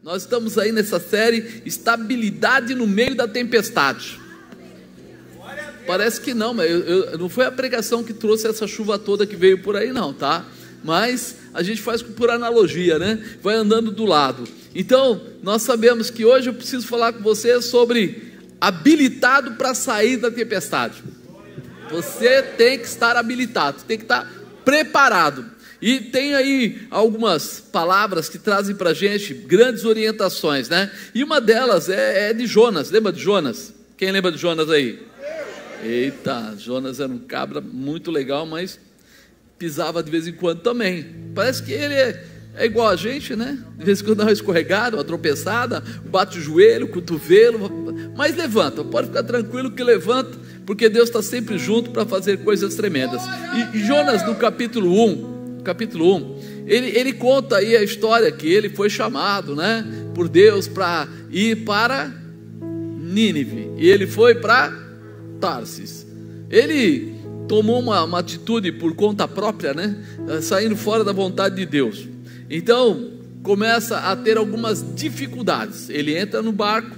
Nós estamos aí nessa série Estabilidade no meio da tempestade. Parece que não, mas não foi a pregação que trouxe essa chuva toda que veio por aí não, tá? Mas a gente faz por analogia, né? Vai andando do lado. Então, nós sabemos que hoje eu preciso falar com você sobre habilitado para sair da tempestade. Você tem que estar habilitado, tem que estar preparado. E tem aí algumas palavras que trazem para a gente grandes orientações, né? E uma delas é de Jonas. Lembra de Jonas? Quem lembra de Jonas aí? Eita, Jonas era um cabra muito legal, mas pisava de vez em quando também. Parece que ele é igual a gente, né? De vez em quando dá uma escorregada, uma tropeçada, bate o joelho, o cotovelo, mas levanta, pode ficar tranquilo que levanta, porque Deus está sempre junto para fazer coisas tremendas. E Jonas, no capítulo 1, ele conta aí a história que ele foi chamado, né, por Deus para ir para Nínive, e ele foi para Tarsis. Ele tomou uma atitude por conta própria, né, saindo fora da vontade de Deus. Então começa a ter algumas dificuldades. Ele entra no barco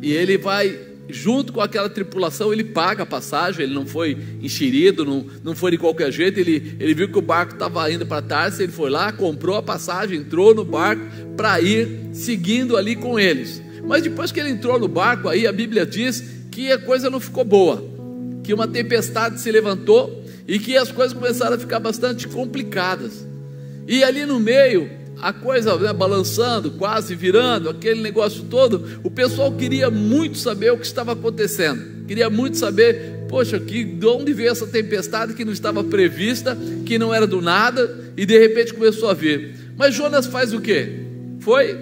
e ele vai junto com aquela tripulação, ele paga a passagem, ele não foi enxerido, não foi de qualquer jeito. Ele viu que o barco estava indo para Tarsis, ele foi lá, comprou a passagem, entrou no barco para ir seguindo ali com eles. Mas depois que ele entrou no barco, aí a Bíblia diz que a coisa não ficou boa, que uma tempestade se levantou e que as coisas começaram a ficar bastante complicadas. E ali no meio, a coisa, né, balançando, quase virando, aquele negócio todo, o pessoal queria muito saber o que estava acontecendo, queria muito saber, poxa, de onde veio essa tempestade que não estava prevista, que não era do nada, e de repente começou a vir. Mas Jonas faz o quê? Foi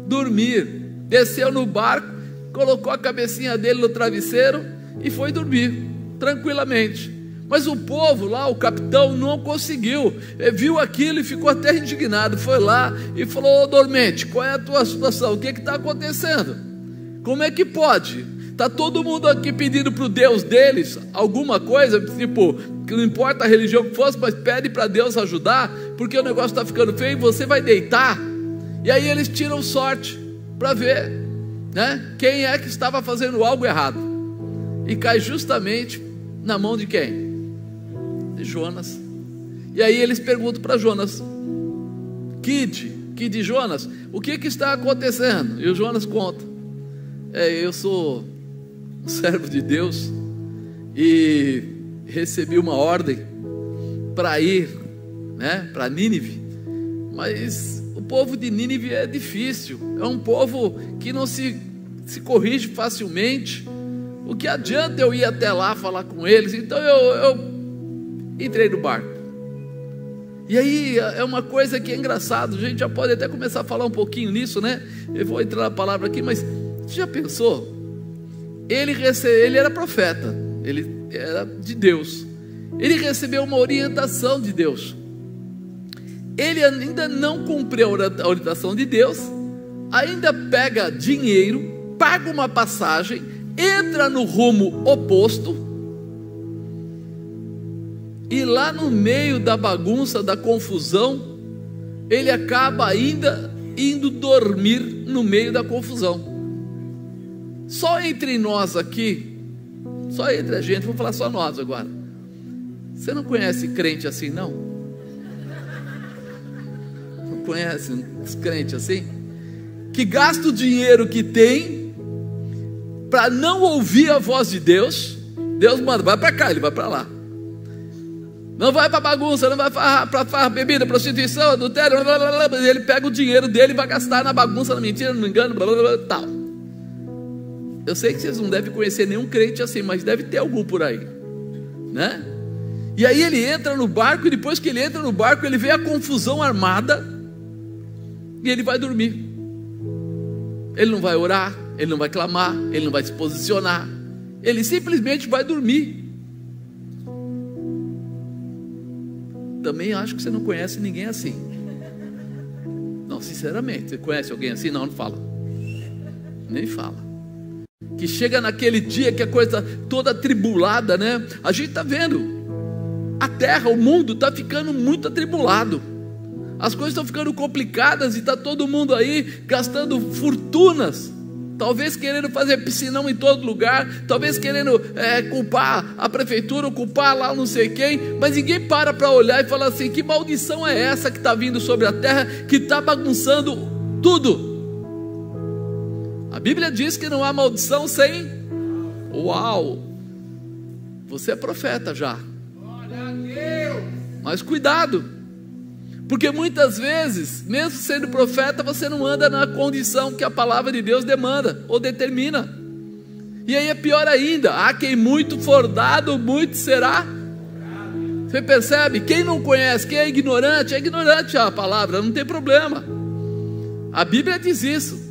dormir, desceu no barco, colocou a cabecinha dele no travesseiro e foi dormir, tranquilamente. Mas o povo lá, o capitão, não conseguiu, viu aquilo e ficou até indignado, foi lá e falou: ô dormente, qual é a tua situação? O que está acontecendo? Como é que pode? Está todo mundo aqui pedindo para o Deus deles alguma coisa, tipo, que não importa a religião que fosse, mas pede para Deus ajudar, porque o negócio está ficando feio e você vai deitar. E aí eles tiram sorte para ver, né, quem é que estava fazendo algo errado, e cai justamente na mão de quem? De Jonas. E aí eles perguntam para Jonas: Kid Jonas, o que está acontecendo? E o Jonas conta: eu sou um servo de Deus e recebi uma ordem para ir, né, para Nínive, mas o povo de Nínive é difícil, é um povo que não se corrige facilmente. O que adianta eu ir até lá falar com eles? Então eu entrei no barco. E aí é uma coisa que é engraçado, a gente já pode até começar a falar um pouquinho nisso, né? Eu vou entrar na palavra aqui, mas você já pensou? Ele era profeta, ele era de Deus, ele recebeu uma orientação de Deus, ele ainda não cumpriu a orientação de Deus, ainda pega dinheiro, paga uma passagem, entra no rumo oposto, e lá no meio da bagunça, da confusão, ele acaba ainda indo dormir no meio da confusão. Só entre nós aqui, só entre a gente, vou falar só nós agora, você não conhece crente assim não? Não conhece crente assim? Que gasta o dinheiro que tem para não ouvir a voz de Deus. Deus manda, vai para cá, ele vai para lá. Não vai para bagunça, não vai para bebida, prostituição, adultério, blá, blá, blá, blá. Ele pega o dinheiro dele e vai gastar na bagunça, na mentira, no engano, blá, blá, blá, tal. Eu sei que vocês não devem conhecer nenhum crente assim, mas deve ter algum por aí, né? E aí ele entra no barco, e depois que ele entra no barco, ele vê a confusão armada e ele vai dormir. Ele não vai orar, ele não vai clamar, ele não vai se posicionar, ele simplesmente vai dormir. Também acho que você não conhece ninguém assim. Não, sinceramente, você conhece alguém assim? Não fala. Nem fala. Que chega naquele dia que a coisa toda atribulada, né? A gente está vendo, a terra, o mundo está ficando muito atribulado. As coisas estão ficando complicadas e está todo mundo aí gastando fortunas, talvez querendo fazer piscinão em todo lugar, talvez querendo culpar a prefeitura, ou culpar lá não sei quem, mas ninguém para olhar e falar assim: que maldição é essa que está vindo sobre a terra, que está bagunçando tudo? A Bíblia diz que não há maldição sem... Uau! Você é profeta já. Mas cuidado, porque muitas vezes, mesmo sendo profeta, você não anda na condição que a palavra de Deus demanda ou determina. E aí é pior ainda: a quem muito for dado, muito será. Você percebe? Quem não conhece, quem é ignorante a palavra, não tem problema. A Bíblia diz isso.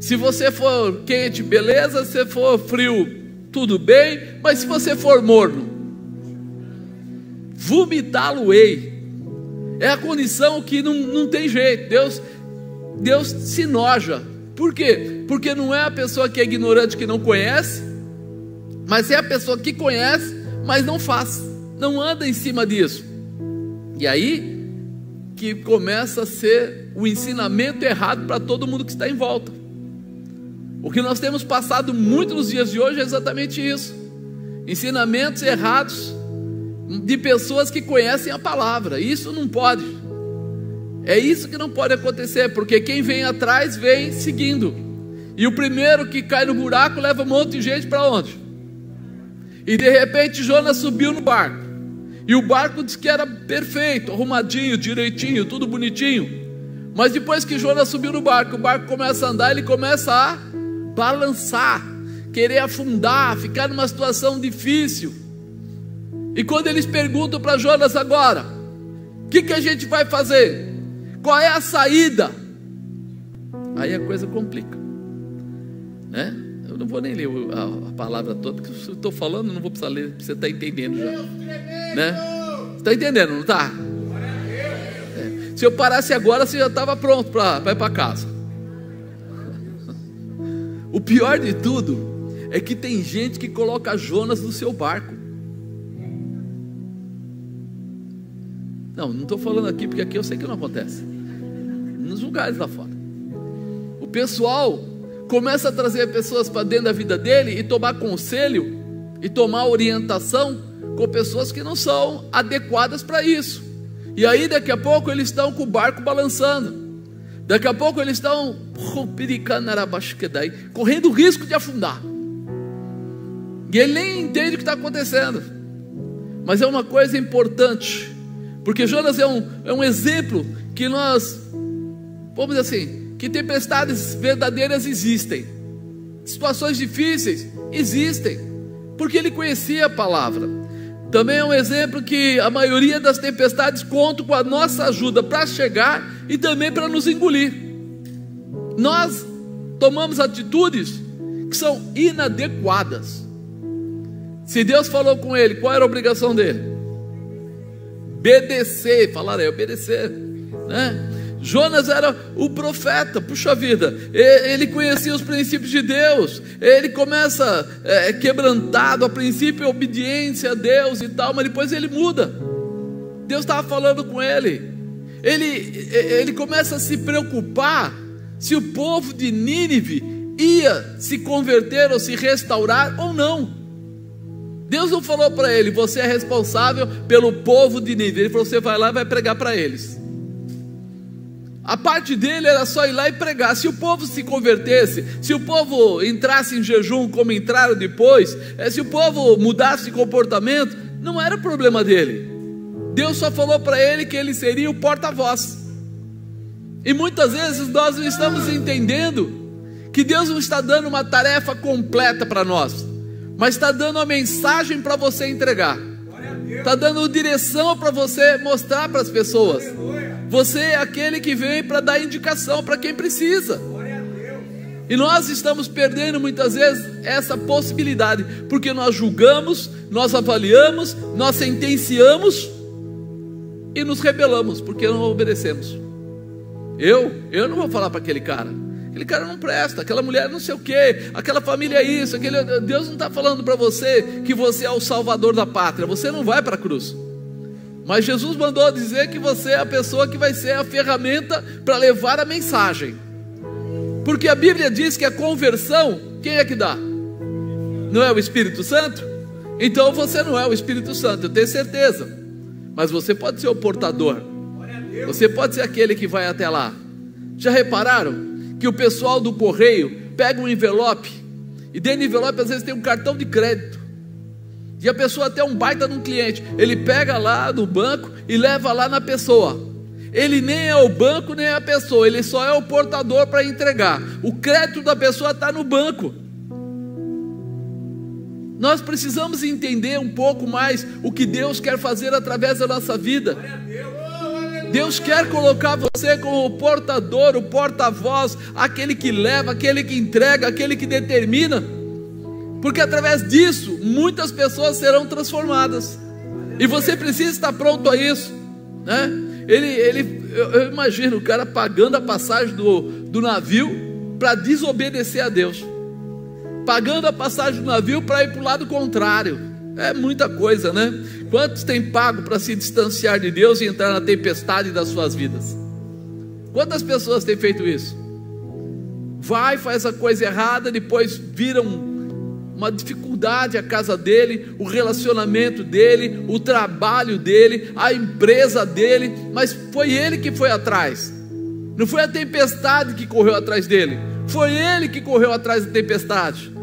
Se você for quente, beleza. Se for frio, tudo bem. Mas se você for morno, vomitá-lo-ei. É a condição que não tem jeito. Deus se enoja. Por quê? Porque não é a pessoa que é ignorante, que não conhece, mas é a pessoa que conhece, mas não faz, não anda em cima disso. E aí que começa a ser o ensinamento errado para todo mundo que está em volta. O que nós temos passado muito nos dias de hoje é exatamente isso: ensinamentos errados de pessoas que conhecem a palavra. Isso não pode, é isso que não pode acontecer, porque quem vem atrás vem seguindo, e o primeiro que cai no buraco leva um monte de gente para onde? E de repente Jonas subiu no barco, e o barco disse que era perfeito, arrumadinho, direitinho, tudo bonitinho. Mas depois que Jonas subiu no barco, o barco começa a andar, ele começa a balançar, querer afundar, ficar numa situação difícil. E quando eles perguntam para Jonas: agora, o que a gente vai fazer? Qual é a saída? Aí a coisa complica, né? Eu não vou nem ler a palavra toda, porque se eu estou falando, não vou precisar ler, você está entendendo já, né? Você está entendendo, não está? Se eu parasse agora, você já estava pronto para ir para casa. O pior de tudo é que tem gente que coloca Jonas no seu barco. Não estou falando aqui, porque aqui eu sei que não acontece. Nos lugares lá fora, o pessoal começa a trazer pessoas para dentro da vida dele e tomar conselho e tomar orientação com pessoas que não são adequadas para isso. E aí daqui a pouco eles estão com o barco balançando. Daqui a pouco eles estão correndo o risco de afundar. E ele nem entende o que está acontecendo. Mas é uma coisa importante, porque Jonas é um exemplo que nós, vamos dizer assim, que tempestades verdadeiras existem, situações difíceis existem, porque ele conhecia a palavra. Também é um exemplo que a maioria das tempestades contam com a nossa ajuda para chegar e também para nos engolir. Nós tomamos atitudes que são inadequadas. Se Deus falou com ele, qual era a obrigação dele? Obedecer. Falaram, obedecer, né? Jonas era o profeta, puxa vida, ele conhecia os princípios de Deus, ele começa quebrantado, a princípio obediência a Deus e tal, mas depois ele muda. Deus estava falando com ele, ele começa a se preocupar se o povo de Nínive ia se converter ou se restaurar ou não. Deus não falou para ele: você é responsável pelo povo de Nínive. Ele falou: você vai lá e vai pregar para eles. A parte dele era só ir lá e pregar. Se o povo se convertesse, se o povo entrasse em jejum como entraram depois, se o povo mudasse de comportamento, não era problema dele. Deus só falou para ele que ele seria o porta-voz. E muitas vezes nós não estamos entendendo que Deus não está dando uma tarefa completa para nós, mas está dando uma mensagem para você entregar, está dando direção para você mostrar para as pessoas. Você é aquele que vem para dar indicação para quem precisa. E nós estamos perdendo muitas vezes essa possibilidade, porque nós julgamos, nós avaliamos, nós sentenciamos e nos rebelamos, porque não obedecemos. Eu não vou falar para aquele cara não presta, aquela mulher não sei o que, aquela família é isso, Deus não está falando para você que você é o salvador da pátria. Você não vai para a cruz. Mas Jesus mandou dizer que você é a pessoa que vai ser a ferramenta para levar a mensagem. Porque a Bíblia diz que a conversão, quem é que dá? Não é o Espírito Santo? Então você não é o Espírito Santo, eu tenho certeza. Mas você pode ser o portador. Você pode ser aquele que vai até lá. Já repararam que o pessoal do correio pega um envelope, e dentro do envelope às vezes tem um cartão de crédito, e a pessoa até um baita de um cliente, ele pega lá do banco e leva lá na pessoa. Ele nem é o banco nem é a pessoa, ele só é o portador para entregar. O crédito da pessoa está no banco. Nós precisamos entender um pouco mais o que Deus quer fazer através da nossa vida. Deus quer colocar você como o portador, o porta-voz, aquele que leva, aquele que entrega, aquele que determina, porque através disso muitas pessoas serão transformadas, e você precisa estar pronto a isso, né? Eu imagino o cara pagando a passagem do navio para desobedecer a Deus, pagando a passagem do navio para ir para o lado contrário. É muita coisa, né? Quantos têm pago para se distanciar de Deus e entrar na tempestade das suas vidas? Quantas pessoas têm feito isso? Vai, faz a coisa errada, depois vira uma dificuldade a casa dele, o relacionamento dele, o trabalho dele, a empresa dele, mas foi ele que foi atrás. Não foi a tempestade que correu atrás dele, foi ele que correu atrás da tempestade.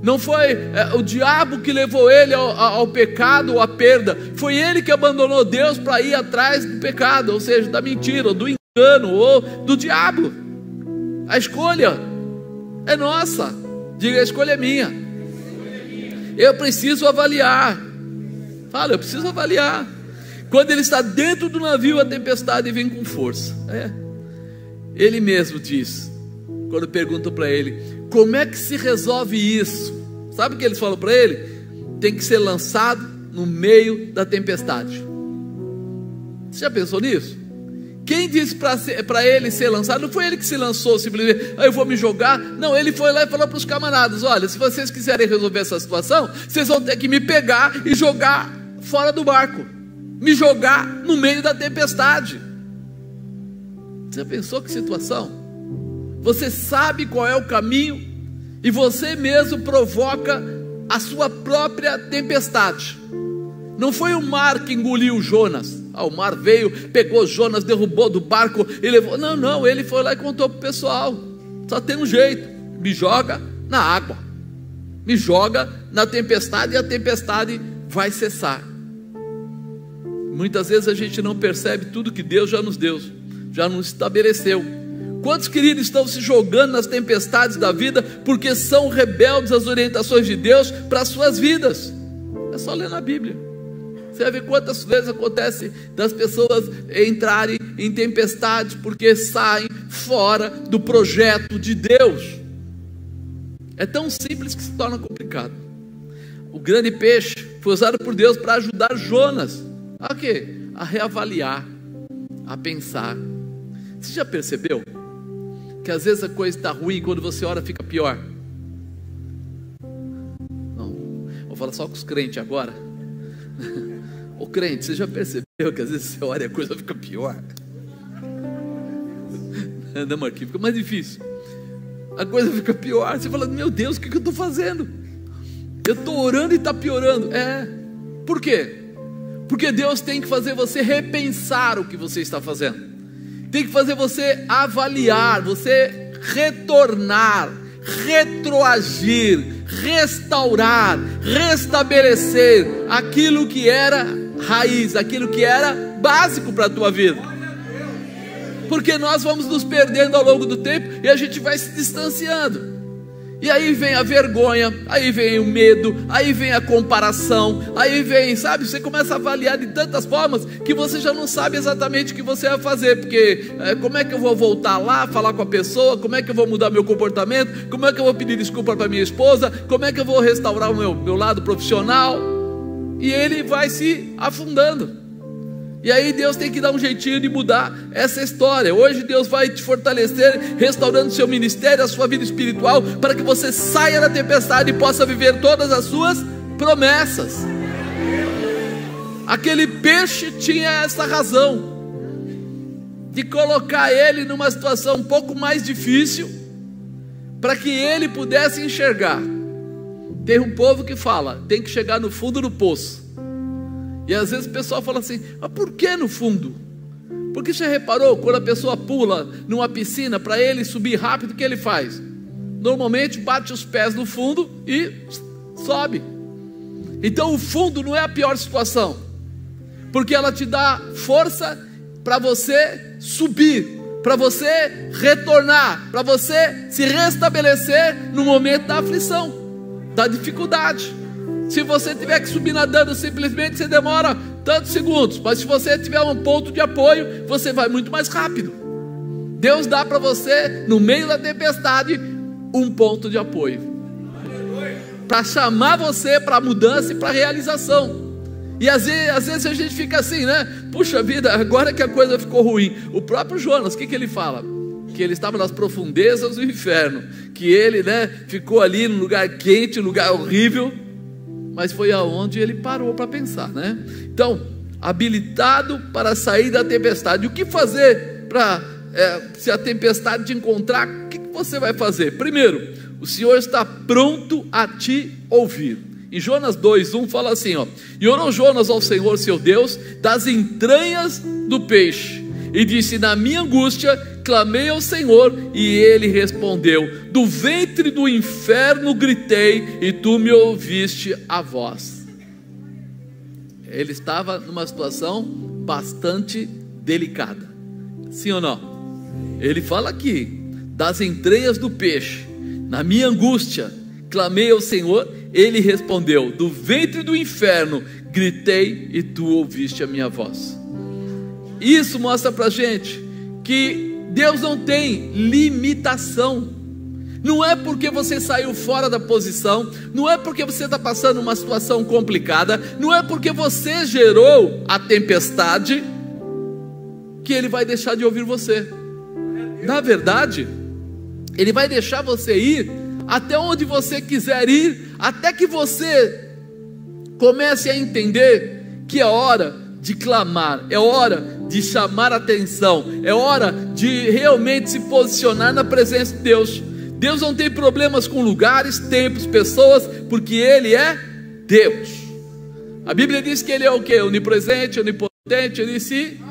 Não foi o diabo que levou ele ao pecado ou à perda, foi ele que abandonou Deus para ir atrás do pecado, ou seja, da mentira, ou do engano, ou do diabo. A escolha é nossa. Diga, a escolha é minha. Eu preciso avaliar. Fala, eu preciso avaliar. Quando ele está dentro do navio, a tempestade vem com força. Ele mesmo diz, quando perguntam para ele, como é que se resolve isso? Sabe o que eles falam para ele? Tem que ser lançado no meio da tempestade. Você já pensou nisso? Quem disse para ele ser lançado? Não foi ele que se lançou simplesmente, eu vou me jogar. Não, ele foi lá e falou para os camaradas, olha, se vocês quiserem resolver essa situação, vocês vão ter que me pegar e jogar fora do barco, me jogar no meio da tempestade. Você já pensou que situação? Você sabe qual é o caminho e você mesmo provoca a sua própria tempestade. Não foi o mar que engoliu Jonas. O mar veio, pegou Jonas, derrubou do barco e levou. Não, ele foi lá e contou para o pessoal, só tem um jeito, me joga na água, me joga na tempestade e a tempestade vai cessar. Muitas vezes a gente não percebe tudo que Deus já nos deu, já nos estabeleceu. Quantos queridos estão se jogando nas tempestades da vida porque são rebeldes às orientações de Deus para as suas vidas? É só ler na Bíblia. Você vai ver quantas vezes acontece das pessoas entrarem em tempestades porque saem fora do projeto de Deus. É tão simples que se torna complicado. O grande peixe foi usado por Deus para ajudar Jonas a quê? A reavaliar, a pensar. Você já percebeu que às vezes a coisa está ruim e quando você ora fica pior? Não, vou falar só com os crentes agora. Ô crente, você já percebeu que às vezes você ora e a coisa fica pior? Não, Marquinhos, fica mais difícil. A coisa fica pior. Você fala, meu Deus, o que eu estou fazendo? Eu estou orando e está piorando. Por quê? Porque Deus tem que fazer você repensar o que você está fazendo. Tem que fazer você avaliar, você retornar, retroagir, restaurar, restabelecer aquilo que era raiz, aquilo que era básico para a tua vida. Porque nós vamos nos perdendo ao longo do tempo e a gente vai se distanciando. E aí vem a vergonha, aí vem o medo, aí vem a comparação, aí vem, sabe, você começa a avaliar de tantas formas que você já não sabe exatamente o que você vai fazer, porque como é que eu vou voltar lá, falar com a pessoa, como é que eu vou mudar meu comportamento, como é que eu vou pedir desculpa para minha esposa, como é que eu vou restaurar o meu lado profissional, e ele vai se afundando. E aí Deus tem que dar um jeitinho de mudar essa história. Hoje Deus vai te fortalecer, restaurando o seu ministério, a sua vida espiritual, para que você saia da tempestade e possa viver todas as suas promessas. Aquele peixe tinha essa razão de colocar ele numa situação um pouco mais difícil, para que ele pudesse enxergar. Tem um povo que fala, tem que chegar no fundo do poço. E às vezes o pessoal fala assim, mas por que no fundo? Porque você reparou, quando a pessoa pula numa piscina, para ele subir rápido, o que ele faz? Normalmente bate os pés no fundo e sobe. Então o fundo não é a pior situação, porque ela te dá força para você subir, para você retornar, para você se restabelecer no momento da aflição, da dificuldade. Se você tiver que subir nadando, simplesmente você demora tantos segundos, mas se você tiver um ponto de apoio, você vai muito mais rápido. Deus dá para você, no meio da tempestade, um ponto de apoio, para chamar você para a mudança e para a realização. E às vezes a gente fica assim, né? Puxa vida, agora que a coisa ficou ruim. O próprio Jonas, o que ele fala? Que ele estava nas profundezas do inferno, que ele, né, ficou ali num lugar quente, num lugar horrível, mas foi aonde ele parou para pensar, né? Então, habilitado para sair da tempestade. O que fazer para, se a tempestade te encontrar, o que você vai fazer? Primeiro, o Senhor está pronto a te ouvir. Em Jonas 2:1 fala assim, ó: e orou Jonas ao Senhor seu Deus das entranhas do peixe, e disse: na minha angústia clamei ao Senhor, e ele respondeu, do ventre do inferno gritei, e tu me ouviste a voz. Ele estava numa situação bastante delicada, sim ou não? Ele fala aqui, das entranhas do peixe, na minha angústia clamei ao Senhor, ele respondeu, do ventre do inferno gritei, e tu ouviste a minha voz. Isso mostra pra gente que Deus não tem limitação. Não é porque você saiu fora da posição, não é porque você está passando uma situação complicada, não é porque você gerou a tempestade, que ele vai deixar de ouvir você. Na verdade, ele vai deixar você ir até onde você quiser ir, até que você comece a entender que é hora de clamar, é hora de chamar a atenção, é hora de realmente se posicionar na presença de Deus. Deus não tem problemas com lugares, tempos, pessoas, porque Ele é Deus. A Bíblia diz que Ele é o quê? Onipresente, onipotente, onisciente.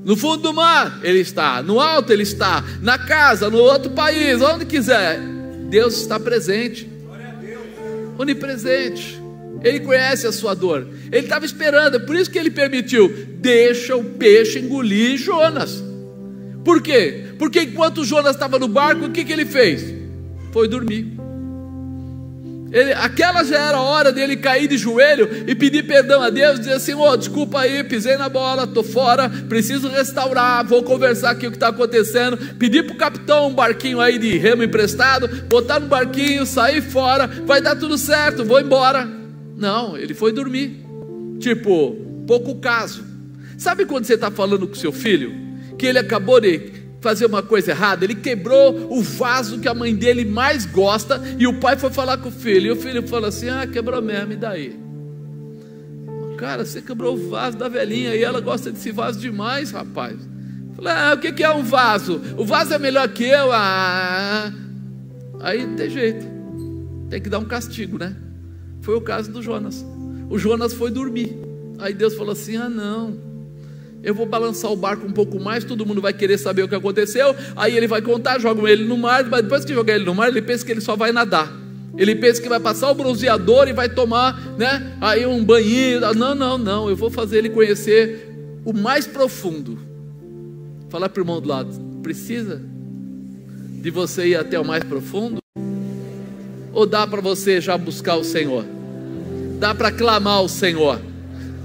No fundo do mar Ele está, no alto Ele está, na casa, no outro país, onde quiser, Deus está presente, onipresente. Ele conhece a sua dor, Ele estava esperando, é por isso que Ele permitiu, deixa o peixe engolir Jonas. Por quê? Porque enquanto Jonas estava no barco, o que Ele fez? Foi dormir. Aquela já era a hora dele cair de joelho e pedir perdão a Deus, dizer assim, desculpa aí, pisei na bola, estou fora, preciso restaurar, vou conversar aqui o que está acontecendo, pedir para o capitão um barquinho aí de remo emprestado, botar no barquinho, sair fora, vai dar tudo certo, vou embora. Não, ele foi dormir, tipo, pouco caso. Sabe quando você está falando com seu filho, que ele acabou de fazer uma coisa errada, ele quebrou o vaso que a mãe dele mais gosta, e o pai foi falar com o filho, e o filho falou assim, quebrou mesmo, e daí? Cara, você quebrou o vaso da velhinha, e ela gosta desse vaso demais, rapaz. Falei, o que é um vaso? O vaso é melhor que eu? Aí não tem jeito, tem que dar um castigo, né? Foi o caso do Jonas. O Jonas foi dormir, aí Deus falou assim, não, eu vou balançar o barco um pouco mais, todo mundo vai querer saber o que aconteceu, aí ele vai contar, jogam ele no mar, mas depois que jogar ele no mar, ele pensa que ele só vai nadar, ele pensa que vai passar o bronzeador e vai tomar, né, aí um banhinho. Não, eu vou fazer ele conhecer o mais profundo. Falar para o irmão do lado, precisa de você ir até o mais profundo? Ou dá para você já buscar o Senhor? Dá para clamar ao Senhor?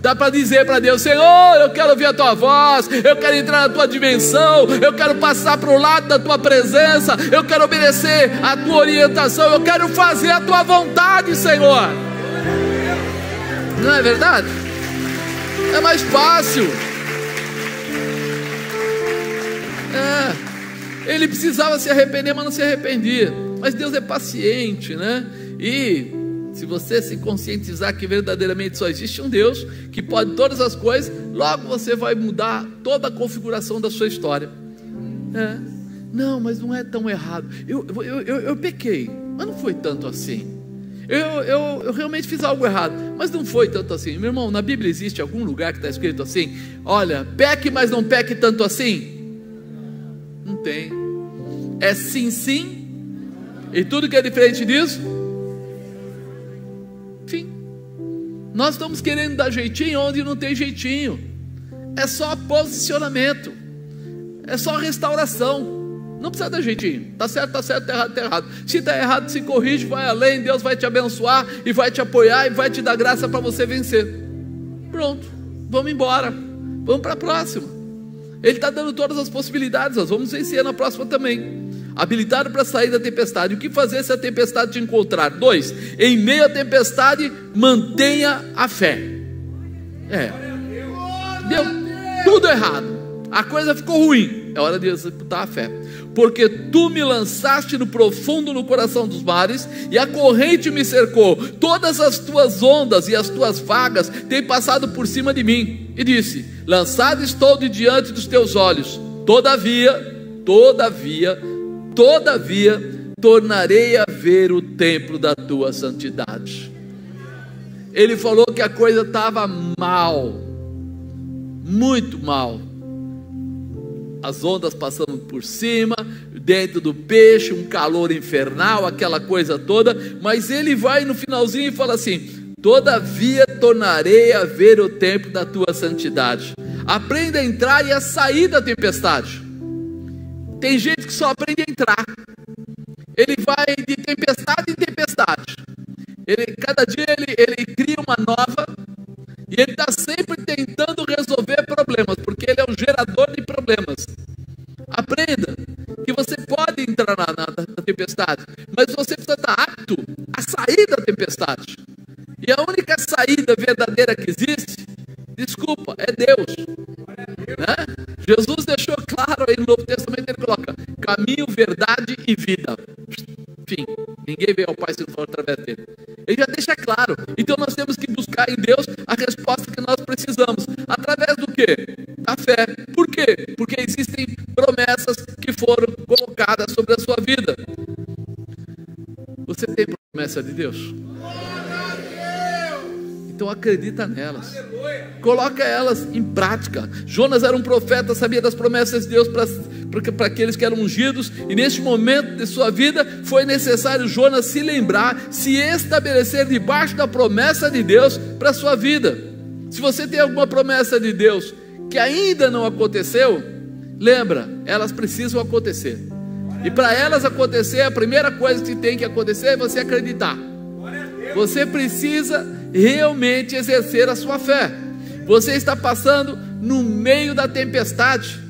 Dá para dizer para Deus, Senhor, eu quero ouvir a tua voz, eu quero entrar na tua dimensão, eu quero passar para o lado da tua presença, eu quero obedecer a tua orientação, eu quero fazer a tua vontade, Senhor. Não é verdade? É mais fácil. Ele precisava se arrepender, mas não se arrependia. Mas Deus é paciente, né? E Se você se conscientizar que verdadeiramente só existe um Deus que pode todas as coisas, logo você vai mudar toda a configuração da sua história. Não, mas não é tão errado. Eu pequei, mas não foi tanto assim. Eu realmente fiz algo errado, mas não foi tanto assim. Meu irmão, na Bíblia existe algum lugar que está escrito assim: olha, peque, mas não peque tanto assim? Não tem. É sim, sim, e tudo que é diferente disso, enfim. Nós estamos querendo dar jeitinho onde não tem jeitinho. É só posicionamento, é só restauração. Não precisa dar jeitinho. Está certo, está certo, está errado, está errado. Se está errado, se corrige, vai além. Deus vai te abençoar e vai te apoiar e vai te dar graça para você vencer. Pronto, vamos embora, vamos para a próxima. Ele está dando todas as possibilidades. Nós vamos vencer na próxima também. Habilitado para sair da tempestade. O que fazer se a tempestade te encontrar? 2, em meio à tempestade, mantenha a fé. Deu tudo errado, a coisa ficou ruim, é hora de executar a fé. Porque tu me lançaste no profundo no coração dos mares, e a corrente me cercou. Todas as tuas ondas e as tuas vagas têm passado por cima de mim. E disse: lançado estou de diante dos teus olhos. Todavia, tornarei a ver o templo da tua santidade. Ele falou que a coisa estava mal, muito mal. As ondas passando por cima, dentro do peixe, um calor infernal, aquela coisa toda. Mas ele vai no finalzinho e fala assim: todavia tornarei a ver o templo da tua santidade. Aprenda a entrar e a sair da tempestade. Tem gente que só aprende a entrar. Ele vai de tempestade em tempestade. Cada dia ele cria uma nova. E ele está sempre tentando resolver problemas, porque ele é um gerador de problemas. Aprenda que você pode entrar na tempestade, mas você precisa estar apto a sair da tempestade. E a única saída verdadeira que existe, desculpa, é Deus, né? Jesus deixou claro aí no Novo Testamento, ele coloca: caminho, verdade e vida. Enfim, ninguém veio ao Pai se não for através dele. Ele já deixa claro. Então nós temos que buscar em Deus a resposta que nós precisamos. Através do quê? Da fé. Por quê? Porque existem promessas que foram colocadas sobre a sua vida. Você tem promessa de Deus? Então acredita nelas. Coloca elas em prática. Jonas era um profeta, sabia das promessas de Deus para aqueles que eram ungidos. E neste momento de sua vida foi necessário Jonas se lembrar, se estabelecer debaixo da promessa de Deus para a sua vida. Se você tem alguma promessa de Deus que ainda não aconteceu, lembra, elas precisam acontecer. E para elas acontecer, a primeira coisa que tem que acontecer é você acreditar. Você precisa realmente exercer a sua fé. Você está passando no meio da tempestade.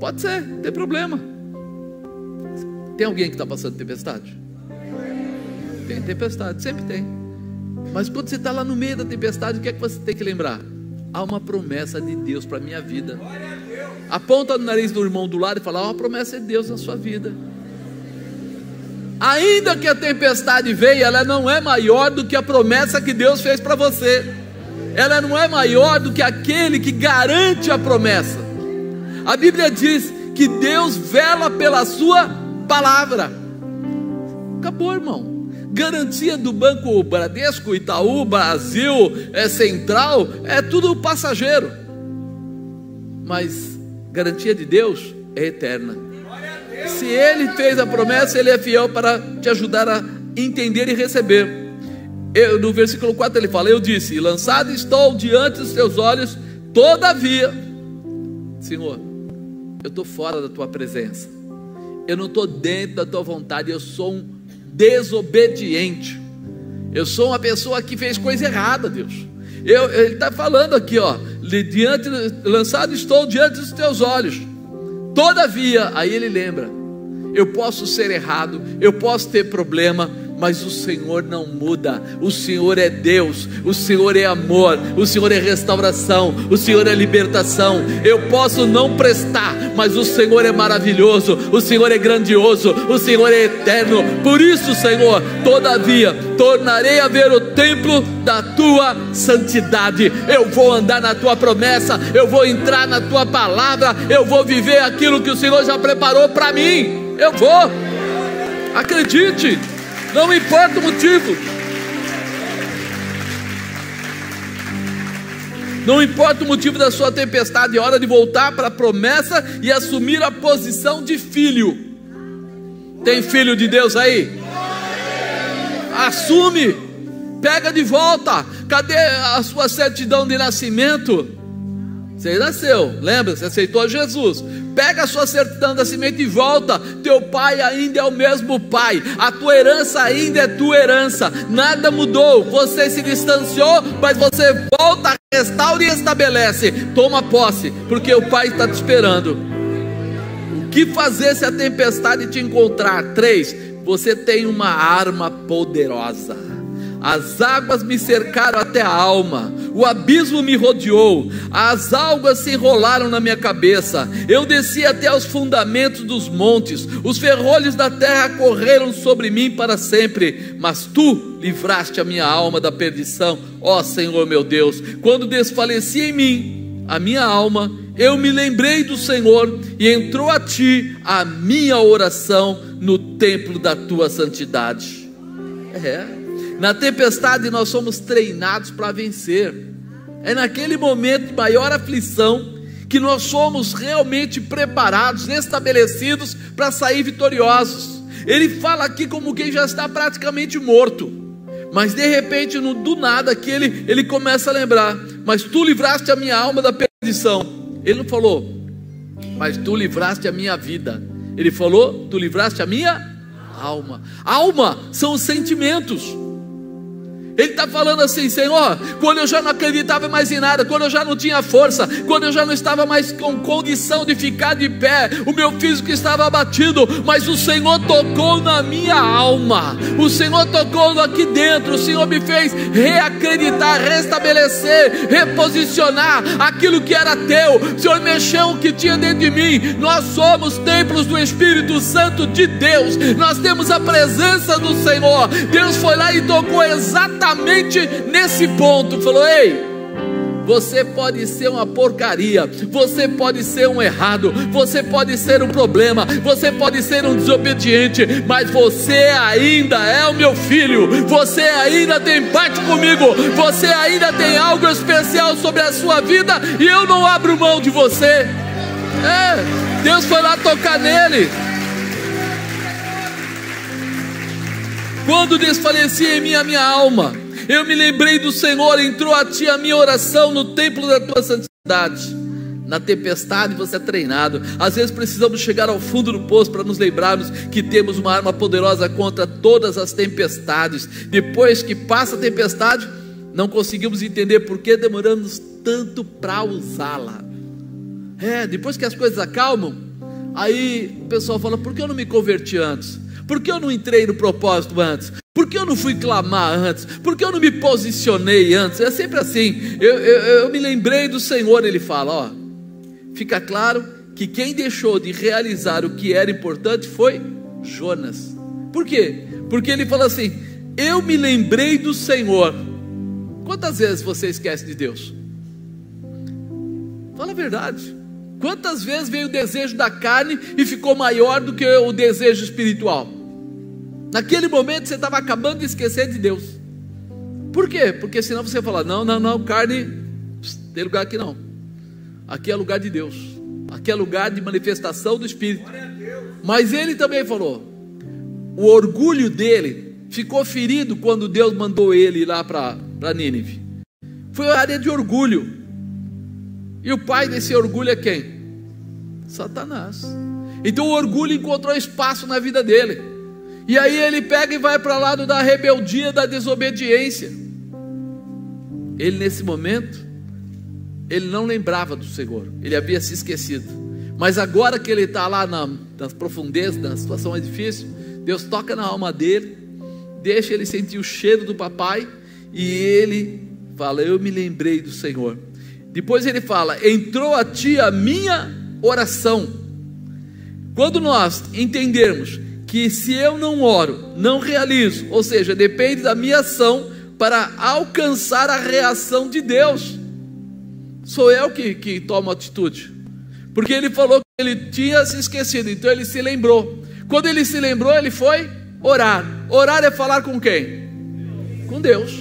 Pode ser, não tem problema. Tem alguém que está passando tempestade? Tem tempestade, sempre tem. Mas quando você está lá no meio da tempestade, o que é que você tem que lembrar? Há uma promessa de Deus para a minha vida. Aponta no nariz do irmão do lado e fala: há uma promessa de Deus na sua vida. Ainda que a tempestade veio, ela não é maior do que a promessa que Deus fez para você. Ela não é maior do que aquele que garante a promessa. A Bíblia diz que Deus vela pela sua palavra. Acabou, irmão. Garantia do Banco Bradesco, Itaú, Brasil, Central, é tudo passageiro. Mas garantia de Deus é eterna. Se Ele fez a promessa, Ele é fiel para te ajudar a entender e receber. No versículo 4 ele fala: eu disse, lançado estou diante dos teus olhos, todavia, Senhor, eu estou fora da tua presença, eu não estou dentro da tua vontade, eu sou um desobediente, eu sou uma pessoa que fez coisa errada, Deus. Ele está falando aqui, ó, lançado estou diante dos teus olhos, todavia, aí ele lembra: eu posso ser errado, eu posso ter problema, mas o Senhor não muda. O Senhor é Deus, o Senhor é amor, o Senhor é restauração, o Senhor é libertação. Eu posso não prestar, mas o Senhor é maravilhoso, o Senhor é grandioso, o Senhor é eterno. Por isso, Senhor, todavia tornarei a ver o templo da tua santidade. Eu vou andar na tua promessa, eu vou entrar na tua palavra, eu vou viver aquilo que o Senhor já preparou para mim. Eu vou, acredite, não importa o motivo, não importa o motivo da sua tempestade, é hora de voltar para a promessa e assumir a posição de filho. Tem filho de Deus aí? Assume, pega de volta. Cadê a sua certidão de nascimento? Você nasceu, lembra? Você aceitou Jesus. Pega a sua certidão de nascimento e volta. Teu pai ainda é o mesmo pai, a tua herança ainda é tua herança, nada mudou. Você se distanciou, mas você volta, restaura e estabelece. Toma posse, porque o pai está te esperando. O que fazer se a tempestade te encontrar? 3, você tem uma arma poderosa. As águas me cercaram até a alma, o abismo me rodeou, as algas se enrolaram na minha cabeça, eu desci até os fundamentos dos montes, os ferrolhos da terra correram sobre mim para sempre, mas tu livraste a minha alma da perdição, ó Senhor meu Deus. Quando desfaleci em mim a minha alma, eu me lembrei do Senhor, e entrou a ti a minha oração no templo da tua santidade. Na tempestade nós somos treinados para vencer. É naquele momento de maior aflição que nós somos realmente preparados, estabelecidos para sair vitoriosos. Ele fala aqui como quem já está praticamente morto, mas de repente, do nada aqui ele começa a lembrar: mas tu livraste a minha alma da perdição. Ele não falou: mas tu livraste a minha vida. Ele falou: tu livraste a minha alma. Alma são os sentimentos. Ele está falando assim: Senhor, quando eu já não acreditava mais em nada, quando eu já não tinha força, quando eu já não estava mais com condição de ficar de pé, o meu físico estava abatido, mas o Senhor tocou na minha alma, o Senhor tocou aqui dentro, o Senhor me fez reacreditar, restabelecer, reposicionar aquilo que era teu. O Senhor mexeu o que tinha dentro de mim. Nós somos templos do Espírito Santo de Deus, nós temos a presença do Senhor. Deus foi lá e tocou exatamente nesse ponto, falou: ei, você pode ser uma porcaria, você pode ser um errado, você pode ser um problema, você pode ser um desobediente, mas você ainda é o meu filho, você ainda tem parte comigo, você ainda tem algo especial sobre a sua vida, e eu não abro mão de você. Deus foi lá tocar nele. Quando desfaleci em mim a minha alma, eu me lembrei do Senhor, entrou a ti a minha oração no templo da tua santidade. Na tempestade você é treinado. Às vezes precisamos chegar ao fundo do poço para nos lembrarmos que temos uma arma poderosa contra todas as tempestades. Depois que passa a tempestade, não conseguimos entender por que demoramos tanto para usá-la. Depois que as coisas acalmam, aí o pessoal fala: por que eu não me converti antes? Por que eu não entrei no propósito antes? Por que eu não fui clamar antes? Por que eu não me posicionei antes? É sempre assim. Eu me lembrei do Senhor. Ele fala: fica claro que quem deixou de realizar o que era importante foi Jonas. Por quê? Porque ele fala assim: eu me lembrei do Senhor. Quantas vezes você esquece de Deus? Fala a verdade. Quantas vezes veio o desejo da carne e ficou maior do que o desejo espiritual? Naquele momento você estava acabando de esquecer de Deus. Por quê? Porque senão você fala: não, carne, tem lugar aqui não. Aqui é lugar de Deus, aqui é lugar de manifestação do Espírito. Mas ele também falou: o orgulho dele ficou ferido quando Deus mandou ele ir lá para Nínive. Foi a área de orgulho. E o pai desse orgulho é quem? Satanás. Então o orgulho encontrou espaço na vida dele. E aí ele pega e vai para o lado da rebeldia, da desobediência. Ele, nesse momento, ele não lembrava do Senhor, ele havia se esquecido. Mas agora que ele está lá nas profundezas, na situação mais difícil, Deus toca na alma dele deixa ele sentir o cheiro do papai, e ele fala: eu me lembrei do Senhor. Depois ele fala: entrou a ti a minha oração. Quando nós entendermos que se eu não oro, não realizo, ou seja, depende da minha ação para alcançar a reação de Deus, sou eu que tomo atitude, porque ele falou que ele tinha se esquecido, então ele se lembrou. Quando ele se lembrou, ele foi orar. Orar é falar com quem? Com Deus.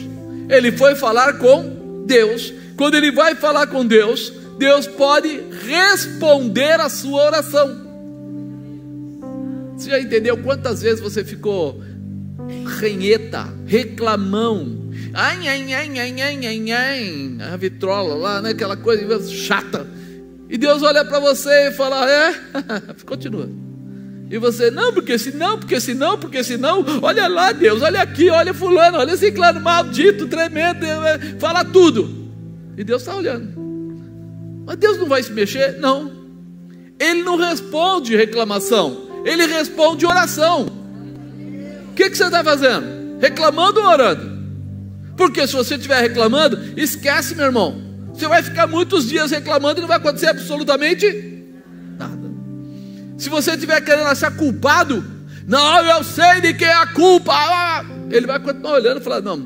Ele foi falar com Deus. Quando ele vai falar com Deus, Deus pode responder a sua oração. Você já entendeu quantas vezes você ficou renheta, reclamão, a vitrola lá, né? Aquela coisa chata, e Deus olha para você e fala: continua. E você: não, porque senão, olha lá Deus, olha aqui, olha fulano, olha esse claro, maldito, tremendo, fala tudo. E Deus está olhando. Mas Deus não vai se mexer? Não. Ele não responde reclamação, ele responde oração. O que você está fazendo? Reclamando ou orando? Porque se você estiver reclamando, esquece, meu irmão, você vai ficar muitos dias reclamando e não vai acontecer absolutamente nada. Se você estiver querendo achar culpado, não, eu sei de quem é a culpa, ele vai continuar olhando e falar: não,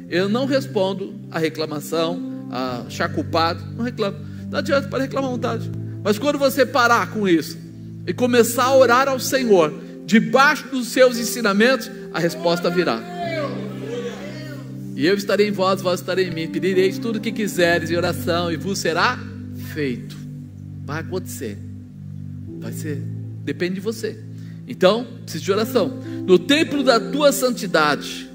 eu não respondo a reclamação, a achar culpado, não reclamo. Não adianta para reclamar à vontade. Mas quando você parar com isso e começar a orar ao Senhor, debaixo dos seus ensinamentos, a resposta virá. E eu estarei em vós, vós estarei em mim. Pedireis tudo o que quiseres em oração, e vos será feito. Vai acontecer. Vai ser. Depende de você. Então, precisa de oração. No templo da tua santidade,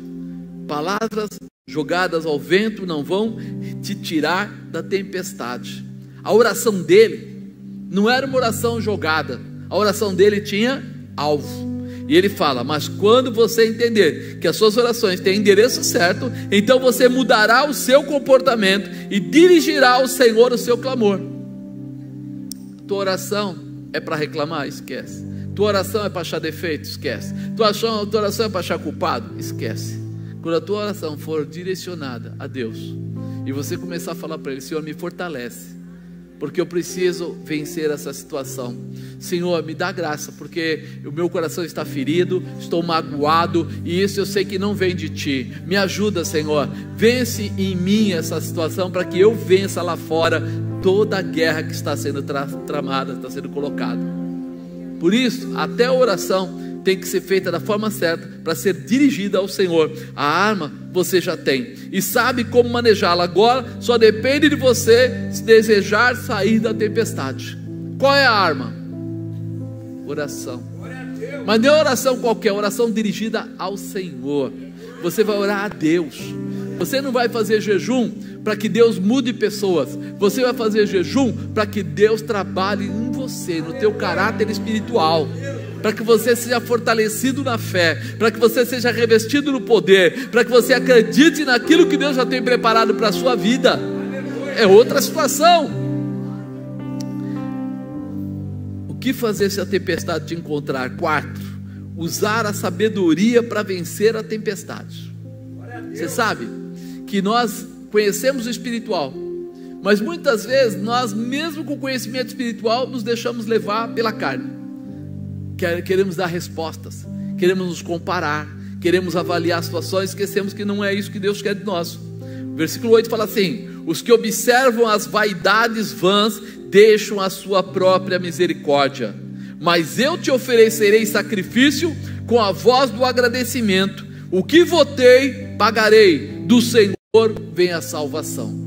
palavras jogadas ao vento não vão te tirar da tempestade. A oração dele não era uma oração jogada. A oração dele tinha alvo. E ele fala: mas quando você entender que as suas orações têm endereço certo, então você mudará o seu comportamento e dirigirá ao Senhor o seu clamor. Tua oração é para reclamar? Esquece. Tua oração é para achar defeito? Esquece. Tua oração é para achar culpado? Esquece. Quando a tua oração for direcionada a Deus, e você começar a falar para Ele: Senhor, me fortalece, porque eu preciso vencer essa situação. Senhor, me dá graça, porque o meu coração está ferido, estou magoado, e isso eu sei que não vem de Ti. Me ajuda, Senhor, vence em mim essa situação, para que eu vença lá fora toda a guerra que está sendo tramada, está sendo colocada. Por isso, até a oração tem que ser feita da forma certa, para ser dirigida ao Senhor. A arma você já tem, e sabe como manejá-la. Agora só depende de você, se desejar sair da tempestade. Qual é a arma? Oração. Mas não é oração qualquer, oração dirigida ao Senhor. Você vai orar a Deus. Você não vai fazer jejum para que Deus mude pessoas. Você vai fazer jejum para que Deus trabalhe em você, no teu caráter espiritual, para que você seja fortalecido na fé, para que você seja revestido no poder, para que você acredite naquilo que Deus já tem preparado para a sua vida. É outra situação. O que fazer se a tempestade te encontrar? Quarto, usar a sabedoria para vencer a tempestade. Você sabe que nós conhecemos o espiritual, mas muitas vezes nós, mesmo com conhecimento espiritual, nos deixamos levar pela carne. Queremos dar respostas, queremos nos comparar, queremos avaliar situações, esquecemos que não é isso que Deus quer de nós. O versículo 8 fala assim: os que observam as vaidades vãs deixam a sua própria misericórdia, mas eu te oferecerei sacrifício com a voz do agradecimento. O que votei, pagarei, do Senhor vem a salvação.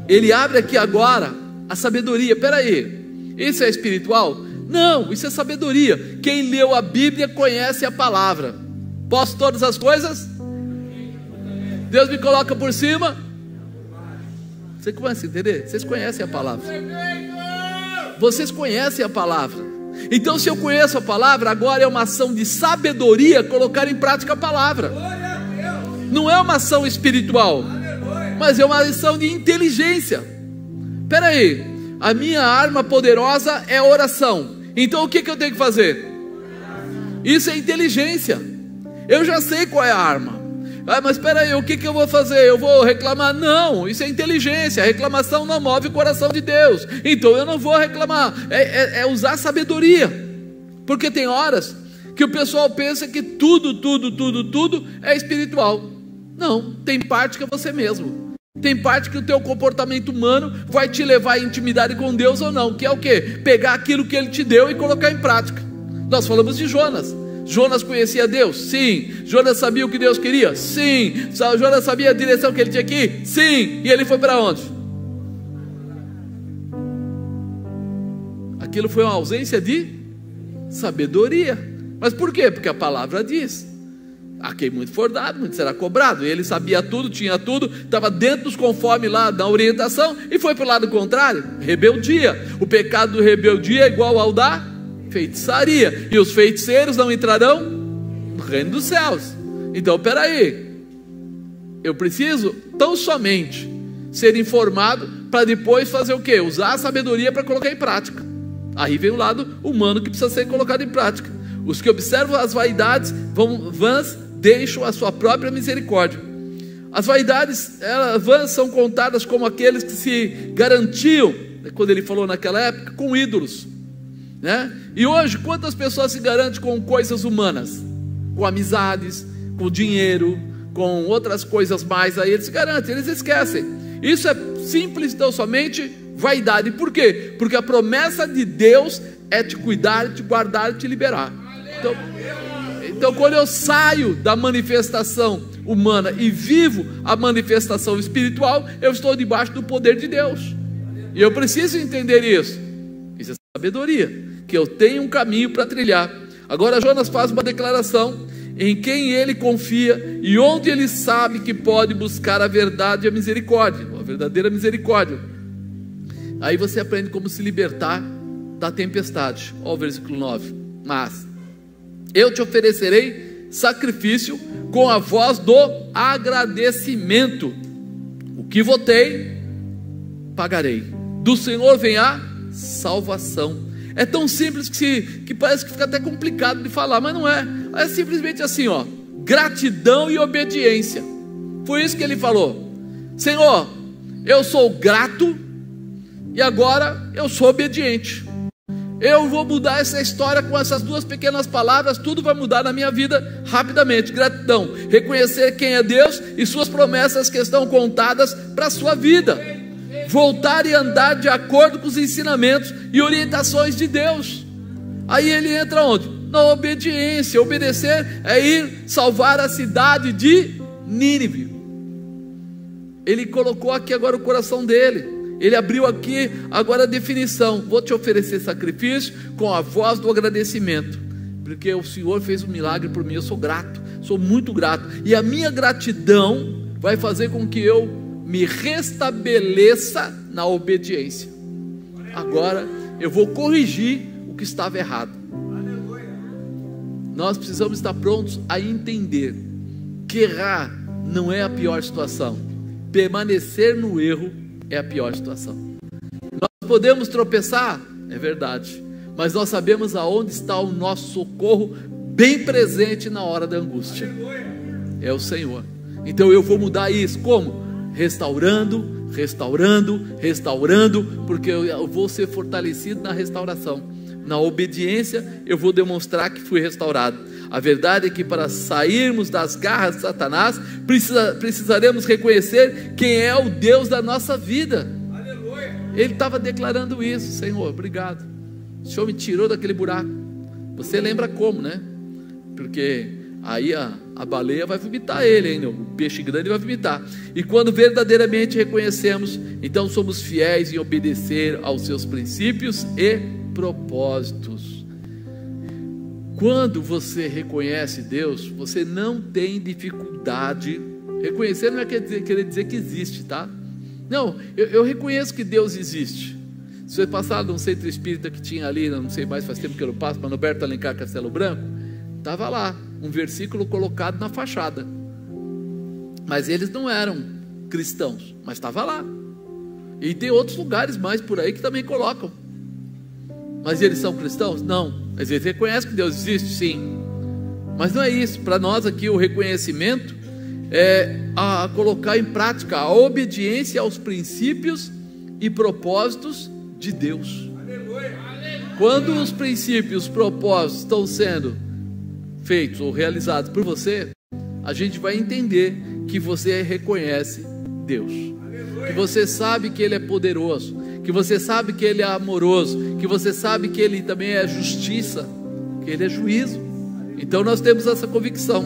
Ele abre aqui agora a sabedoria. Espera aí, isso é espiritual? Não, isso é sabedoria. Quem leu a Bíblia conhece a palavra. Posso todas as coisas? Deus me coloca por cima. Você começa a entender? Vocês conhecem a palavra. Vocês conhecem a palavra. Então, se eu conheço a palavra, agora é uma ação de sabedoria colocar em prática a palavra. Não é uma ação espiritual, mas é uma ação de inteligência. Espera aí, a minha arma poderosa é a oração. Então o que eu tenho que fazer? Isso é inteligência. Eu já sei qual é a arma. Mas espera aí, o que eu vou fazer? Eu vou reclamar? Não, isso é inteligência. A reclamação não move o coração de Deus. Então eu não vou reclamar. É usar sabedoria. Porque tem horas que o pessoal pensa que tudo é espiritual. Não, tem parte que é você mesmo. Tem parte que o teu comportamento humano vai te levar à intimidade com Deus ou não. Que é o quê? Pegar aquilo que Ele te deu e colocar em prática. Nós falamos de Jonas. Jonas conhecia Deus? Sim. Jonas sabia o que Deus queria? Sim. Jonas sabia a direção que ele tinha que ir? Sim. E ele foi para onde? Aquilo foi uma ausência de sabedoria. Mas por quê? Porque a palavra diz: a quem muito for dado, muito será cobrado. E ele sabia tudo, tinha tudo, estava dentro dos conformes lá da orientação, e foi para o lado contrário. Rebeldia. O pecado do rebeldia é igual ao da feitiçaria, e os feiticeiros não entrarão no reino dos céus. Então peraí, eu preciso tão somente ser informado para depois fazer o quê? Usar a sabedoria para colocar em prática. Aí vem o lado humano que precisa ser colocado em prática. Os que observam as vaidades vãs deixam a sua própria misericórdia. As vaidades vãs são contadas como aqueles que se garantiam, quando ele falou naquela época, com ídolos, né? E hoje quantas pessoas se garantem com coisas humanas? Com amizades, com dinheiro, com outras coisas mais. Aí eles se garantem, eles esquecem. Isso é simples, então somente vaidade. Por quê? Porque a promessa de Deus é te cuidar, te guardar e te liberar. Então quando eu saio da manifestação humana e vivo a manifestação espiritual, eu estou debaixo do poder de Deus. E eu preciso entender isso. Isso é sabedoria, que eu tenho um caminho para trilhar. Agora Jonas faz uma declaração: em quem ele confia e onde ele sabe que pode buscar a verdade e a misericórdia, a verdadeira misericórdia. Aí você aprende como se libertar da tempestade. Olha o versículo 9: mas eu te oferecerei sacrifício com a voz do agradecimento. O que votei, pagarei. Do Senhor vem a salvação. É tão simples que parece que fica até complicado de falar, mas não é. É simplesmente assim, ó: gratidão e obediência. Foi isso que ele falou: Senhor, eu sou grato e agora eu sou obediente. Eu vou mudar essa história com essas duas pequenas palavras. Tudo vai mudar na minha vida rapidamente. Gratidão, reconhecer quem é Deus e suas promessas que estão contadas para a sua vida. Voltar e andar de acordo com os ensinamentos e orientações de Deus. Aí ele entra onde? Na obediência. Obedecer é ir salvar a cidade de Nínive. Ele colocou aqui agora o coração dele. Ele abriu aqui agora a definição: vou te oferecer sacrifício com a voz do agradecimento, porque o Senhor fez um milagre por mim. Eu sou grato, sou muito grato, e a minha gratidão vai fazer com que eu me restabeleça na obediência. Agora eu vou corrigir o que estava errado. Nós precisamos estar prontos a entender que errar não é a pior situação. Permanecer no erro é a pior situação. Nós podemos tropeçar, é verdade, mas nós sabemos aonde está o nosso socorro bem presente na hora da angústia. É o Senhor. Então eu vou mudar isso. Como? Restaurando, porque eu vou ser fortalecido na restauração. Na obediência eu vou demonstrar que fui restaurado. A verdade é que para sairmos das garras de Satanás, precisaremos reconhecer quem é o Deus da nossa vida. Aleluia. Ele estava declarando isso: Senhor, obrigado, o Senhor me tirou daquele buraco. Você lembra como, né? Porque aí a baleia vai vomitar ele ainda, o peixe grande vai vomitar. E quando verdadeiramente reconhecemos, então somos fiéis em obedecer aos seus princípios e propósitos. Quando você reconhece Deus, você não tem dificuldade. Reconhecer não é querer dizer que existe, tá? Não, eu reconheço que Deus existe. Se você passar num centro espírita que tinha ali, não sei mais, faz tempo que eu não passo, mas no Berto Alencar Castelo Branco, estava lá um versículo colocado na fachada. Mas eles não eram cristãos, mas estava lá. E tem outros lugares mais por aí que também colocam. Mas eles são cristãos? Não. Mas eles reconhecem que Deus existe? Sim. Mas não é isso. Para nós aqui o reconhecimento é a colocar em prática a obediência aos princípios e propósitos de Deus. Quando os princípios, os propósitos estão sendo feitos ou realizados por você, a gente vai entender que você reconhece Deus, que você sabe que Ele é poderoso, que você sabe que Ele é amoroso, que você sabe que Ele também é justiça, que Ele é juízo. Então nós temos essa convicção,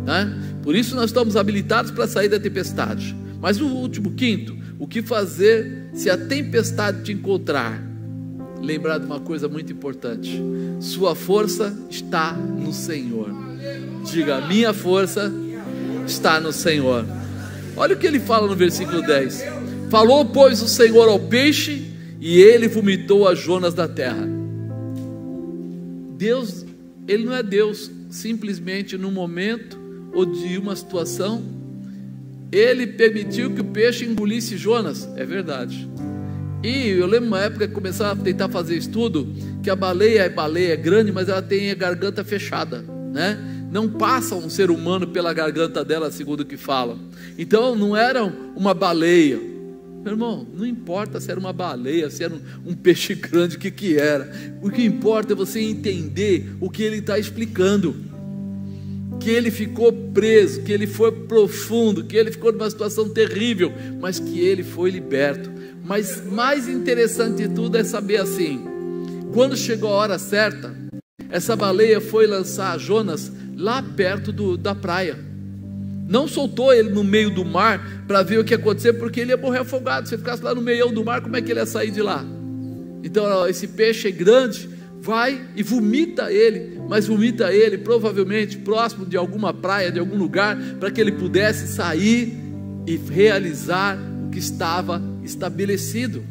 né? Por isso nós estamos habilitados para sair da tempestade. Mas o último, quinto, o que fazer se a tempestade te encontrar? Lembrar de uma coisa muito importante: sua força está no Senhor. Diga: minha força está no Senhor. Olha o que ele fala no versículo 10: falou, pois, o Senhor ao peixe, e ele vomitou a Jonas da terra. Deus, Ele não é Deus simplesmente num momento ou de uma situação. Ele permitiu que o peixe engolisse Jonas, é verdade. E eu lembro uma época que começava a tentar fazer estudo, que a baleia é grande, mas ela tem a garganta fechada, né? Não passa um ser humano pela garganta dela, segundo o que falam. Então não era uma baleia. Meu irmão, não importa se era uma baleia, se era um peixe grande, o que era. O que importa é você entender o que ele está explicando. Que ele ficou preso, que ele foi profundo, que ele ficou numa situação terrível, mas que ele foi liberto. Mas mais interessante de tudo é saber assim: quando chegou a hora certa, essa baleia foi lançar Jonas lá perto da praia. Não soltou ele no meio do mar para ver o que ia acontecer, porque ele ia morrer afogado. Se ele ficasse lá no meio do mar, como é que ele ia sair de lá? Então esse peixe grande vai e vomita ele, mas vomita ele provavelmente próximo de alguma praia, de algum lugar, para que ele pudesse sair e realizar o que estava estabelecido.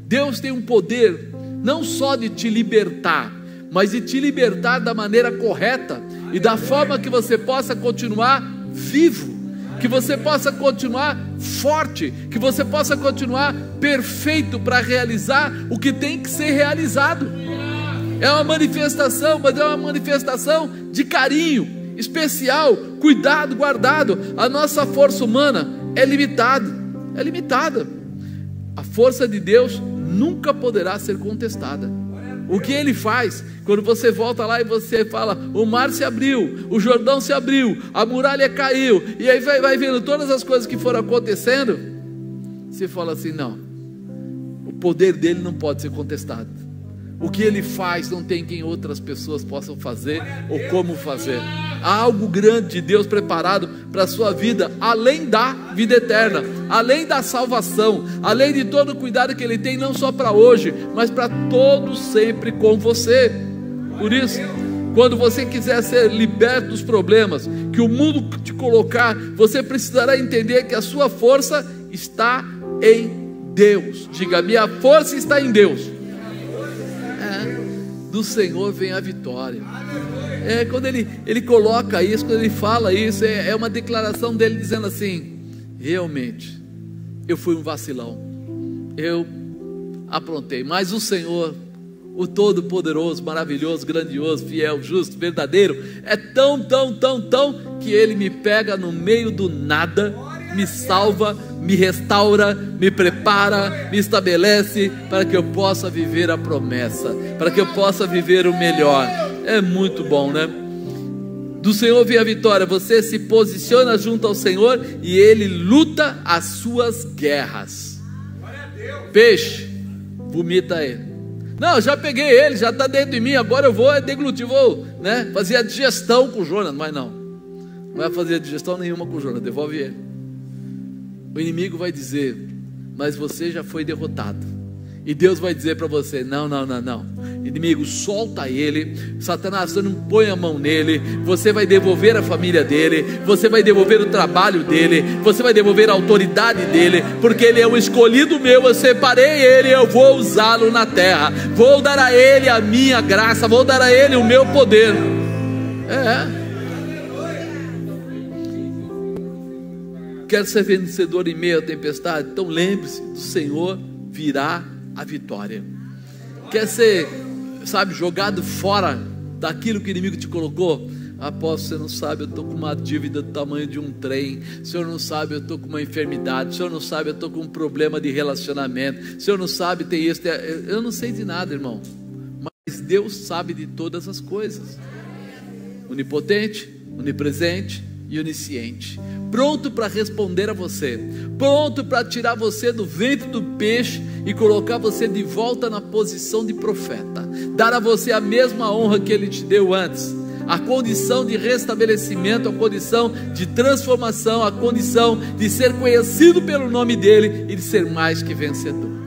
Deus tem um poder não só de te libertar, mas de te libertar da maneira correta e da forma que você possa continuar vivo, que você possa continuar forte, que você possa continuar perfeito para realizar o que tem que ser realizado. É uma manifestação, mas é uma manifestação de carinho especial, cuidado, guardado. A nossa força humana é limitada. A força de Deus nunca poderá ser contestada. O que Ele faz, quando você volta lá e você fala, o mar se abriu, o Jordão se abriu, a muralha caiu, e aí vai vendo todas as coisas que foram acontecendo, você fala assim: não, o poder dele não pode ser contestado. O que Ele faz não tem quem outras pessoas possam fazer ou como fazer. Há algo grande de Deus preparado para a sua vida, além da vida eterna, além da salvação, além de todo o cuidado que Ele tem, não só para hoje, mas para todo sempre com você. Por isso, quando você quiser ser liberto dos problemas que o mundo te colocar, você precisará entender que a sua força está em Deus. Diga: minha força está em Deus. Do Senhor vem a vitória. Quando ele coloca isso, quando ele fala isso, é uma declaração dele dizendo assim: realmente, eu fui um vacilão, eu aprontei, mas o Senhor, o Todo-Poderoso, maravilhoso, grandioso, fiel, justo, verdadeiro, é tão, que Ele me pega no meio do nada, me salva, me restaura, me prepara, me estabelece para que eu possa viver a promessa, para que eu possa viver o melhor. É muito bom, né? Do Senhor vem a vitória. Você se posiciona junto ao Senhor e Ele luta as suas guerras. Peixe, vomita ele. Não, já peguei ele, já está dentro de mim, agora eu vou deglutir, vou, né, fazer a digestão com Jonas. Mas não vai fazer digestão nenhuma com Jonas, devolve ele. O inimigo vai dizer: mas você já foi derrotado. E Deus vai dizer para você: não, inimigo, solta ele. Satanás, você não põe a mão nele. Você vai devolver a família dele, você vai devolver o trabalho dele, você vai devolver a autoridade dele, porque ele é um escolhido meu. Eu separei ele, eu vou usá-lo na terra, vou dar a ele a minha graça, vou dar a ele o meu poder. Quer ser vencedor em meio à tempestade? Então lembre-se, do Senhor virá a vitória. Quer ser, jogado fora daquilo que o inimigo te colocou? Apóstolo, você não sabe, eu estou com uma dívida do tamanho de um trem. O senhor não sabe, eu estou com uma enfermidade. O senhor não sabe, eu estou com um problema de relacionamento. O senhor não sabe, tem isso. Eu não sei de nada, irmão. Mas Deus sabe de todas as coisas. Onipotente, onipresente e onisciente. Pronto para responder a você. Pronto para tirar você do ventre do peixe e colocar você de volta na posição de profeta. Dar a você a mesma honra que Ele te deu antes. A condição de restabelecimento, a condição de transformação, a condição de ser conhecido pelo nome dEle e de ser mais que vencedor.